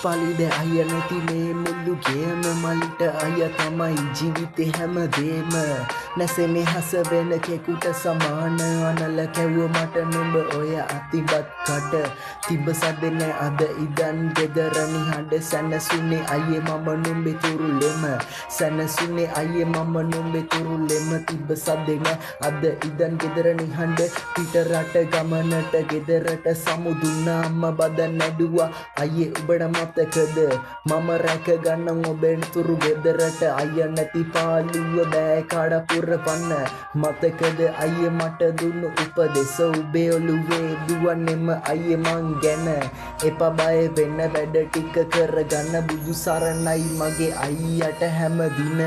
පලිද අය නැති මේ මුල්ලු ගේම මලිට අය තමයි ජීවිතේ හැමදේම නැසෙනේ හස වෙන කෙකුට සමාන අනල කැව්ව මට නුඹ ඔය අතිබත් කට තිබ සදෙන අද ඉදන් ගෙදර නිහඬ සැනසුනේ අයියේ මම නුඹේ තුරුලෙම සැනසුනේ අයියේ මම නුඹේ තුරුලෙම තිබ සදෙන අද ඉදන් ගෙදර නිහඬ පිට රට ගමනට ගෙදරට සමුදුන්නා අම්ම බද නැඩුවා අයියේ ඔබට මතකද මම රැක ගන්න ඔබෙන් තුරු ගෙදරට අය නැති පාළුව බෑ කඩ පුරවන්න මතකද අයියේ මට දුන්නු උපදෙස් ඔබේ ඔළුවේ දුවන්නෙම අයියේ මං ගැන එපා බය වෙන්න වැඩ ටික කරගන්න බුදු සරණයි මගේ අයියට හැමදින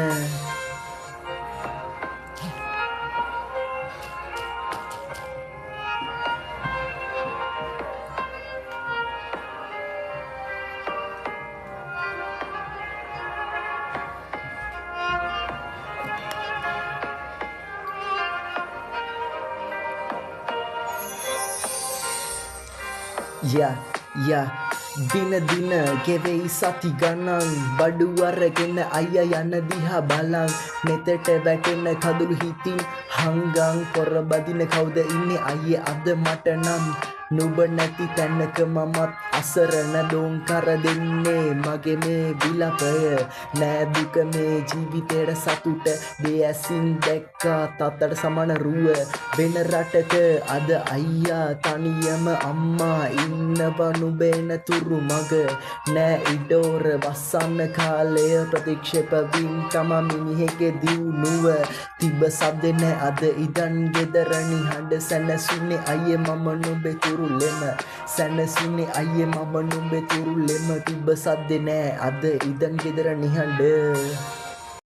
දින දින ගෙවෙයි සති ගණන් බඩු අරගෙන අයියා යන දිහා බලන් නෙතට වැටෙන කඳුළු හිතින් හංගන් පොර බදින කවුද ඉන්නේ අයියේ අද මට නම් නුඹ නැති තැනක මමත් අසරණ දෝංකර දෙන්නේ මගේ මේ විලපය නෑ දුක මේ ජීවිතේට සතුට දෙයසින් දැක්කා තාත්තට සමාන රුව වෙන රටක අද අයියා තනියම අම්මා ඉන්නව නුඹේන තුරු මග නෑ ඉඩෝර වස්සන්න කාලය ප්‍රතික්ෂේප වින් තම මිනිහෙගේ දියුණුව තිබ සද්දේ නෑ අද ඉදන් ගෙදර නිහඬ සැනසුනේ අයියේ මම නුඹේ තුරුලෙම සැනසුනේ අයියේ මම නුඹේ තුරුලෙම තිබ සද්දේ නෑ අද ඉදන් ගෙදර නිහඬ